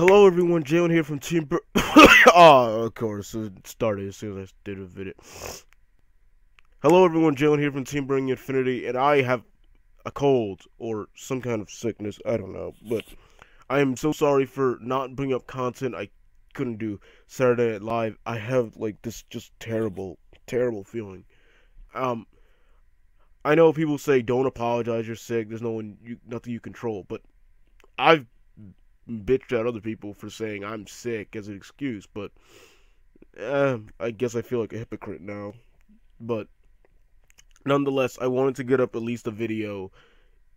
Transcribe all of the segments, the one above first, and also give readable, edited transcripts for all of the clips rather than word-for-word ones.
Hello everyone, Jalen here from Team Oh, of course, it started as soon as I did a video. Hello everyone, Jalen here from Team Bring Infinity, and I have a cold, or some kind of sickness, I don't know, but I am so sorry for not bringing up content. I couldn't do Saturday Night Live. I have, like, this just terrible feeling. Um, I know people say don't apologize, you're sick, there's nothing you control, but I've bitched at other people for saying I'm sick as an excuse, but I guess I feel like a hypocrite now. But nonetheless, I wanted to get up at least a video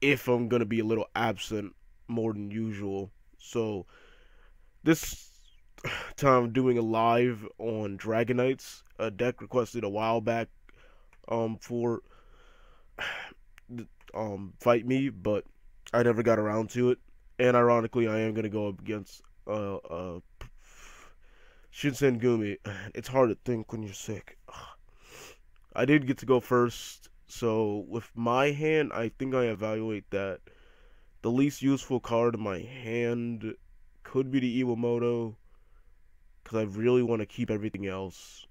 if I'm gonna be a little absent more than usual. So this time I'm doing a live on Dragonites, a deck requested a while back for Fight Me, but I never got around to it. And ironically, I am gonna go up against Shinsengumi. It's hard to think when you're sick. I did get to go first, so with my hand, I think I evaluate that the least useful card in my hand could be the Iwamoto, because I really want to keep everything else.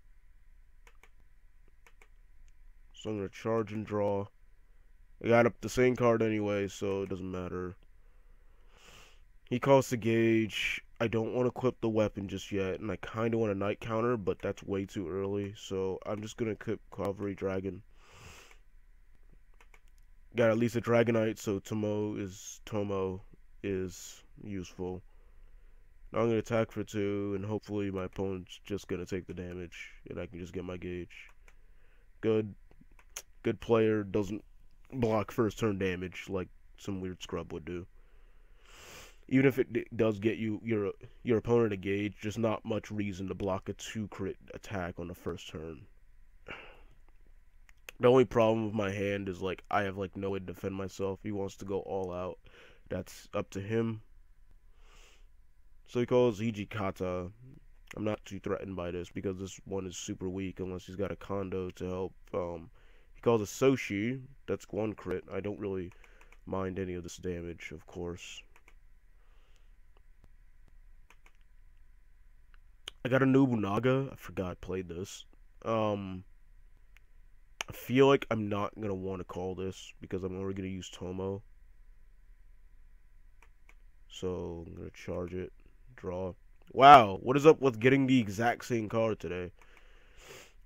So I'm gonna charge and draw. I got up the same card anyway, so it doesn't matter. He calls the gauge. I don't want to equip the weapon just yet, and I kind of want a night counter, but that's way too early, so I'm just going to equip Cavalry Dragon. Got at least a Dragonite, so Tomo is useful. Now I'm going to attack for 2, and hopefully my opponent's just going to take the damage, and I can just get my gauge. Good player, doesn't block first turn damage like some weird scrub would do. Even if it does get your opponent a gauge, just not much reason to block a 2-crit attack on the first turn. The only problem with my hand is, like, I have, like, no way to defend myself. He wants to go all out. That's up to him. So he calls Hijikata. I'm not too threatened by this because this one is super weak unless he's got a Kondo to help. He calls a Soshi. That's 1 crit. I don't really mind any of this damage, of course. I got a Nobunaga. I forgot I played this. I feel like I'm not going to want to call this because I'm already going to use Tomo. So I'm going to charge it. Draw. Wow, what is up with getting the exact same card today?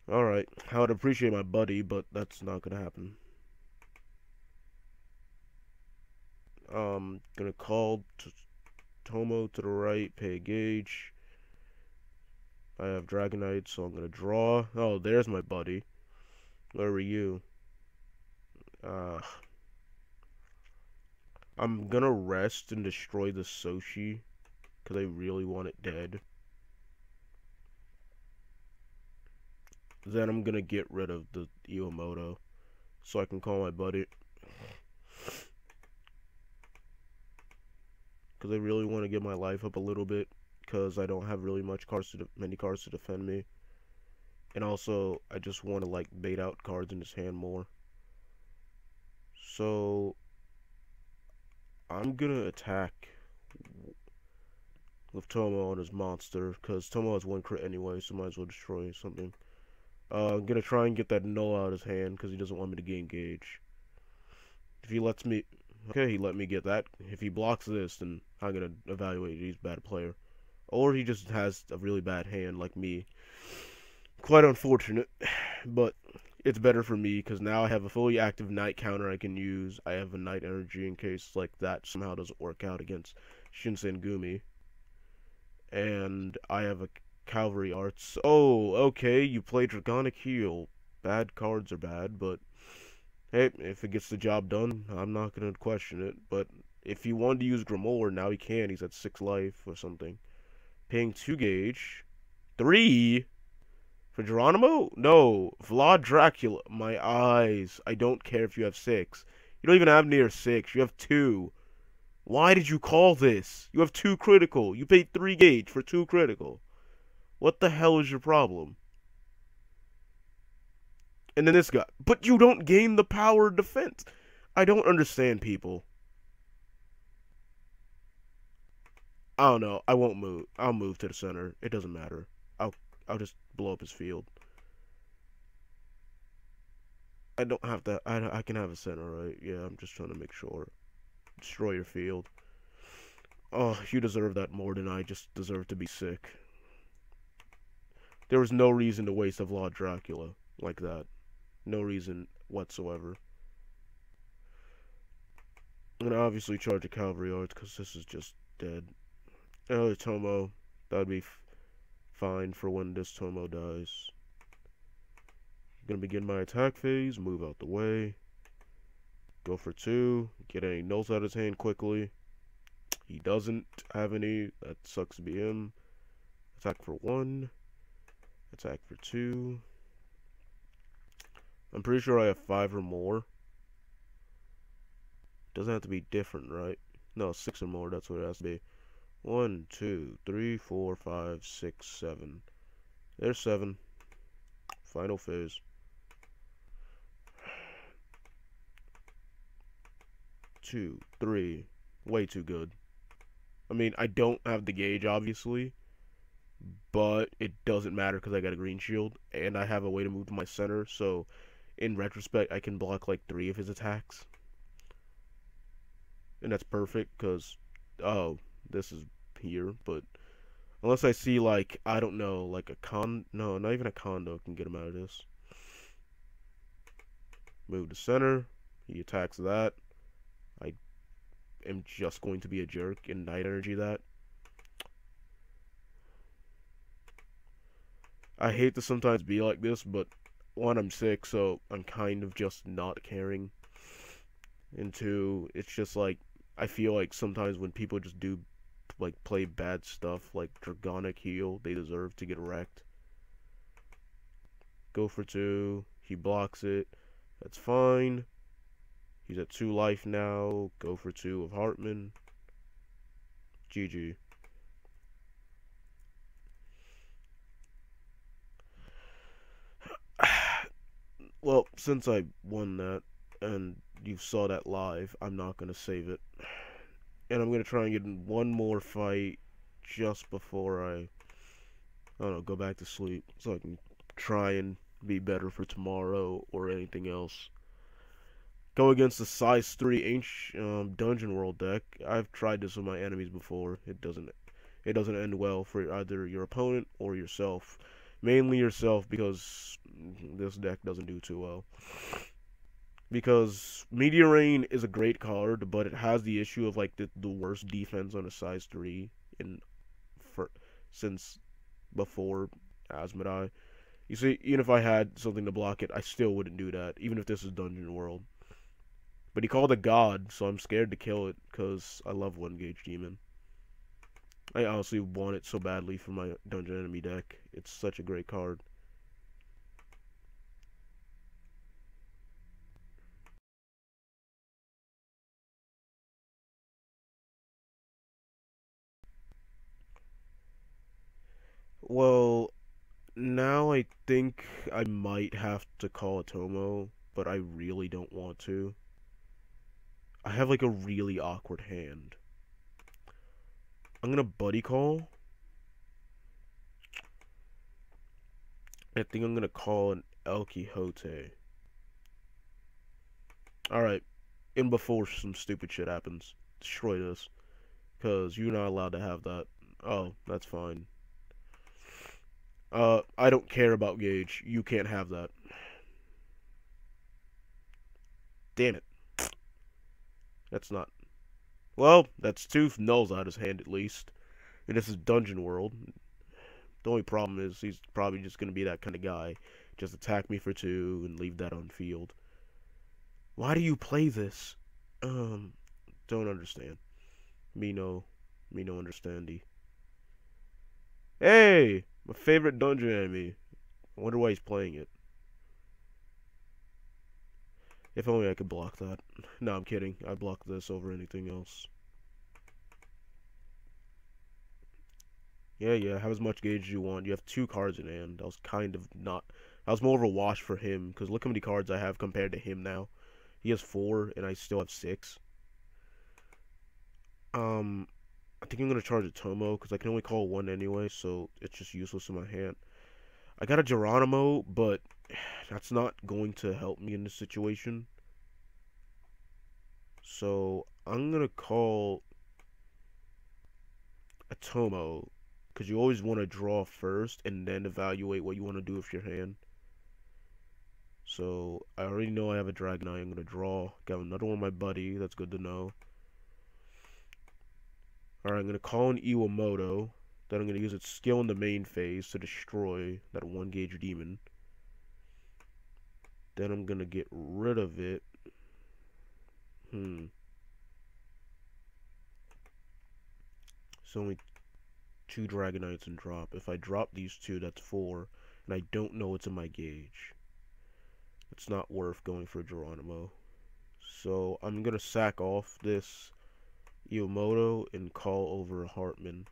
Alright, I would appreciate my buddy, but that's not going to happen. Going to call Tomo to the right, pay a gauge. I have Dragonite, so I'm gonna draw. Oh, there's my buddy. Where were you? I'm gonna rest and destroy the Soshi, because I really want it dead. Then I'm gonna get rid of the Iwamoto, so I can call my buddy. Because I really want to get my life up a little bit. Because I don't have really many cards to defend me, and also I just want to, like, bait out cards in his hand more. So I'm gonna attack with Tomo on his monster because Tomo has 1 crit anyway, so might as well destroy something. I'm gonna try and get that null out of his hand because he doesn't want me to gain gauge. If he lets me, okay, he let me get that. If he blocks this, then I'm gonna evaluate he's a bad player. Or he just has a really bad hand like me. Quite unfortunate, but it's better for me because now I have a fully active night counter I can use. I have a night energy in case like that somehow doesn't work out against Shinsengumi. And I have a Cavalry Arts. Oh, okay, you play Dragonic Heal. Bad cards are bad, but hey, if it gets the job done, I'm not going to question it. But if he wanted to use Grimoire, now he can. He's at 6 life or something. Paying 2 gauge. 3? For Geronimo? No. Vlad Dracula. My eyes. I don't care if you have 6. You don't even have near 6. You have 2. Why did you call this? You have 2 critical. You paid 3 gauge for 2 critical. What the hell is your problem? And then this guy. But you don't gain the power defense. I don't understand people. I don't know. I won't move. I'll move to the center. It doesn't matter. I'll just blow up his field. I don't have that. I can have a center, right? Yeah, I'm just trying to make sure. Destroy your field. Oh, you deserve that more than I just deserve to be sick. There was no reason to waste a Vlad Dracula like that. No reason whatsoever. I'm gonna obviously charge a cavalry arts because this is just dead. Another Tomo. That'd be fine for when this Tomo dies. Gonna begin my attack phase. Move out the way. Go for 2. Get any nulls out of his hand quickly. He doesn't have any. That sucks to be him. Attack for 1. Attack for 2. I'm pretty sure I have 5 or more. Doesn't have to be different, right? No, 6 or more. That's what it has to be. 1, 2, 3, 4, 5, 6, 7. There's 7. Final phase. 2, 3. Way too good. I mean, I don't have the gauge, obviously, but it doesn't matter because I got a green shield, and I have a way to move to my center, so in retrospect, I can block like 3 of his attacks. And that's perfect, because, oh, this is here, but unless I see, like, I don't know, like no, not even a condo can get him out of this. Move to center, he attacks that. I am just going to be a jerk and night energy that. I hate to sometimes be like this, but 1, I'm sick, so I'm kind of just not caring. And 2, it's just like, I feel like sometimes when people just do, like, play bad stuff, like Dragonic Heal, they deserve to get wrecked. Go for 2, he blocks it, that's fine. He's at 2 life now. Go for 2 of Hartman. GG. Well, since I won that, and you saw that live, I'm not going to save it. And I'm going to try and get in one more fight just before I don't know, go back to sleep. So I can try and be better for tomorrow or anything else. Go against the size 3 ancient Dungeon World deck. I've tried this with my enemies before. It doesn't end well for either your opponent or yourself. Mainly yourself, because this deck doesn't do too well. Because Meteor Rain is a great card, but it has the issue of like the worst defense on a size 3 since before Asmodai. You see, even if I had something to block it, I still wouldn't do that, even if this is Dungeon World. But he called a god, so I'm scared to kill it, because I love 1-gauge demon. I honestly want it so badly for my dungeon enemy deck. It's such a great card. Well, now I think I might have to call a Tomo, but I really don't want to. I have like a really awkward hand. I'm gonna buddy call. I think I'm gonna call an El Quixote. Alright, and before some stupid shit happens, destroy this. Because you're not allowed to have that. Oh, that's fine. I don't care about Gage. You can't have that. Damn it. That's not... Well, that's 2 nulls out of his hand at least. And this is Dungeon World. The only problem is he's probably just going to be that kind of guy. Just attack me for 2 and leave that on field. Why do you play this? Don't understand. Me no understandy. Hey! My favorite dungeon enemy. I wonder why he's playing it. If only I could block that. No, I'm kidding. I block this over anything else. Yeah, have as much gauge as you want. You have 2 cards in hand. That was kind of not... That was more of a wash for him, because look how many cards I have compared to him now. He has 4, and I still have 6. I think I'm gonna charge a Tomo because I can only call one anyway, so it's just useless in my hand. I got a Geronimo, but that's not going to help me in this situation. So I'm gonna call a Tomo because you always want to draw first and then evaluate what you want to do with your hand. So I already know I have a Dragonite. I'm gonna draw. Got another one of my buddy. That's good to know. Alright, I'm gonna call an Iwamoto. Then I'm gonna use its skill in the main phase to destroy that 1-gauge demon. Then I'm gonna get rid of it. It's only 2 Dragonites and drop. If I drop these 2, that's 4. And I don't know what's in my gauge. It's not worth going for Geronimo. So I'm gonna sack off this Iwamoto and call over Hartman.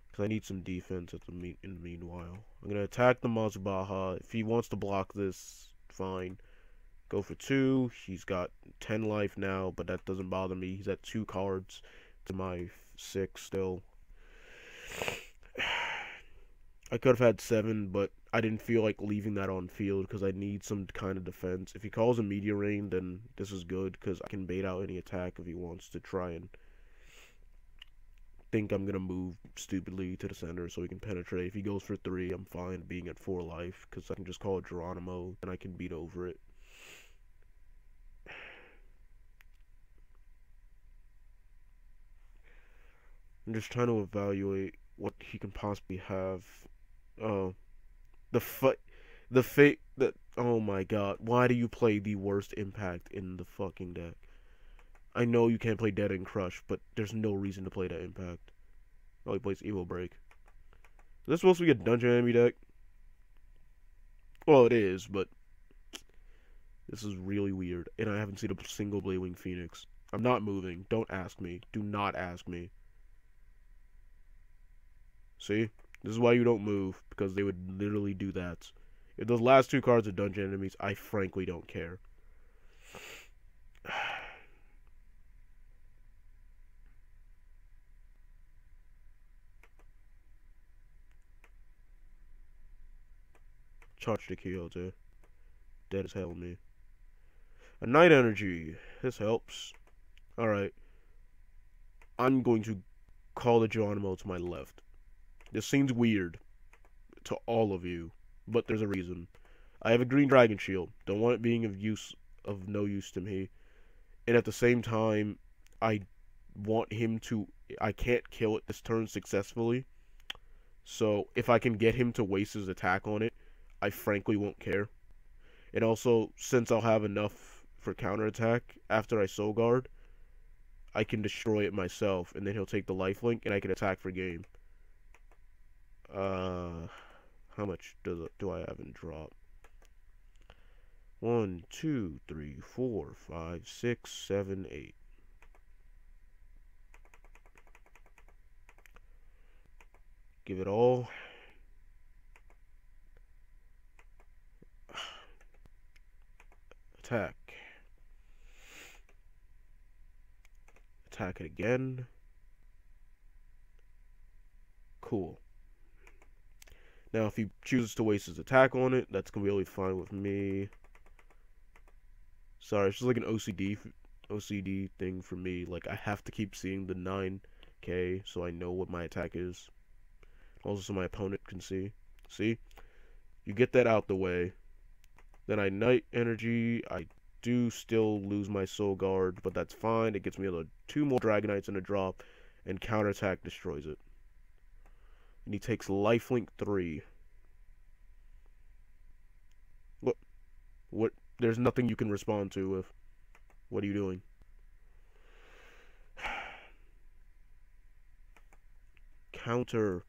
Because I need some defense in the meanwhile. I'm gonna attack the Mazubaha. If he wants to block this, fine. Go for 2. He's got 10 life now, but that doesn't bother me. He's at 2 cards to my 6 still. I could have had 7, but I didn't feel like leaving that on field because I need some kind of defense. If he calls a Meteor Rain, then this is good because I can bait out any attack if he wants to try and think I'm going to move stupidly to the center so he can penetrate. If he goes for 3, I'm fine being at 4 life because I can just call it Geronimo and I can beat over it. I'm just trying to evaluate what he can possibly have. Oh, oh my god, why do you play the worst impact in the fucking deck? I know you can't play Dead and Crush, but there's no reason to play that impact. Oh, he plays Evo Break. Is this supposed to be a dungeon enemy deck? Well, it is, but this is really weird, and I haven't seen a single Bladewing Phoenix. I'm not moving. Don't ask me. Do not ask me. See? This is why you don't move, because they would literally do that. If those last 2 cards are dungeon enemies, I frankly don't care. Charge the Kyoto. Dead as hell me. A Night Energy. This helps. Alright. I'm going to call the Geronimo to my left. This seems weird to all of you, but there's a reason. I have a green Dragon Shield. Don't want it being of no use to me. And at the same time, I want him to... I can't kill it this turn successfully. So, if I can get him to waste his attack on it, I frankly won't care. And also, since I'll have enough for counterattack after I Soul Guard, I can destroy it myself, and then he'll take the lifelink, and I can attack for game. How much do I have in drop? 1, 2, 3, 4, 5, 6, 7, 8. Give it all. Attack. Attack it again. Cool. Now, if he chooses to waste his attack on it, that's completely fine with me. Sorry, it's just like an OCD thing for me. Like, I have to keep seeing the 9k so I know what my attack is. Also, so my opponent can see. See? You get that out the way. Then I Night Energy. I do still lose my Soul Guard, but that's fine. It gets me 2 more Dragonites in a drop, and counterattack destroys it. And he takes lifelink 3. What? There's nothing you can respond to with. What are you doing? Counter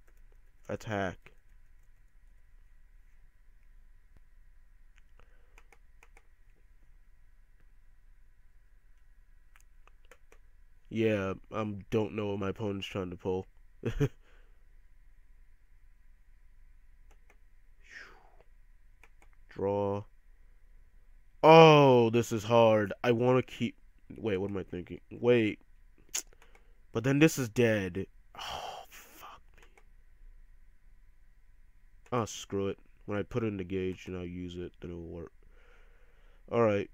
attack. Yeah, I don't know what my opponent's trying to pull. Draw. Oh, this is hard. I want to keep... Wait, what am I thinking? Wait. But then this is dead. Oh, fuck me. Oh, screw it. When I put it in the gauge and I use it, then it will work. Alright.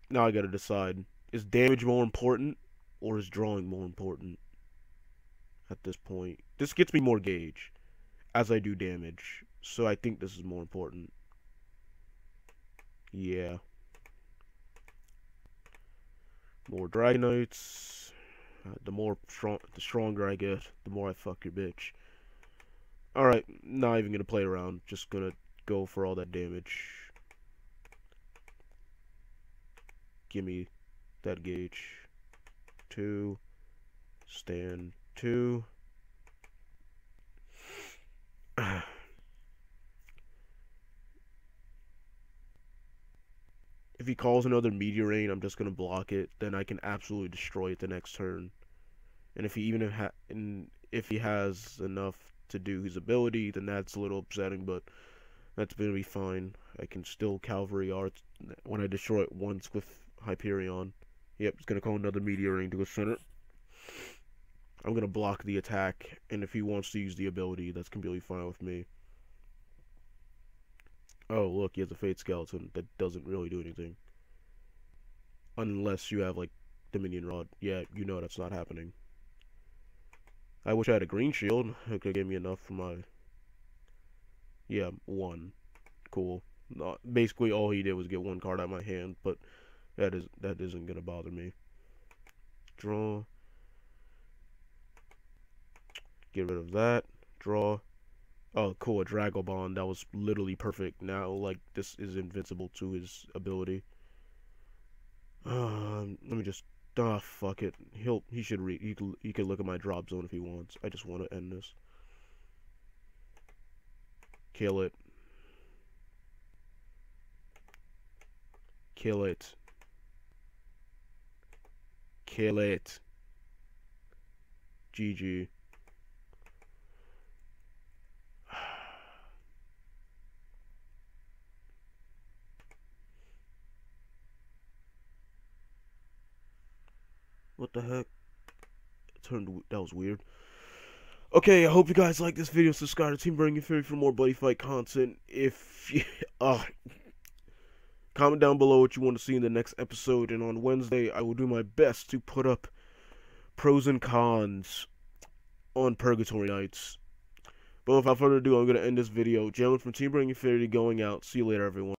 Now I gotta decide. Is damage more important? Or is drawing more important? At this point. This gets me more gauge. As I do damage. So I think this is more important. Yeah. More Dragonites. The stronger I get, the more I fuck your bitch. Alright, not even gonna play around. Just gonna go for all that damage. Gimme that gauge. 2. Stand 2. If he calls another Meteor Rain, I'm just gonna block it. Then I can absolutely destroy it the next turn. And if he has enough to do his ability, then that's a little upsetting, but that's gonna be fine. I can still Cavalry Arts when I destroy it once with Hyperion. Yep, it's gonna call another Meteor Rain to the center. I'm gonna block the attack, and if he wants to use the ability, that's completely fine with me. Oh, look, he has a Fate Skeleton that doesn't really do anything. Unless you have, like, Dominion Rod. Yeah, you know that's not happening. I wish I had a green shield. It could have given me enough for my... Yeah, 1. Cool. Basically, all he did was get 1 card out of my hand, but that isn't gonna bother me. Draw. Get rid of that. Draw. Oh, cool, a Dragobond. That was literally perfect. Now, like, this is invincible to his ability. Let me just... Ah, fuck it. He could look at my drop zone if he wants. I just want to end this. Kill it. Kill it. Kill it. GG. What the heck? That was weird. Okay, I hope you guys like this video. Subscribe to TBIJalen for more Buddyfight content. If you, comment down below what you want to see in the next episode, and on Wednesday I will do my best to put up pros and cons on Purgatory Nights. But without further ado, I'm going to end this video. Jalen from TBIJalen going out. See you later, everyone.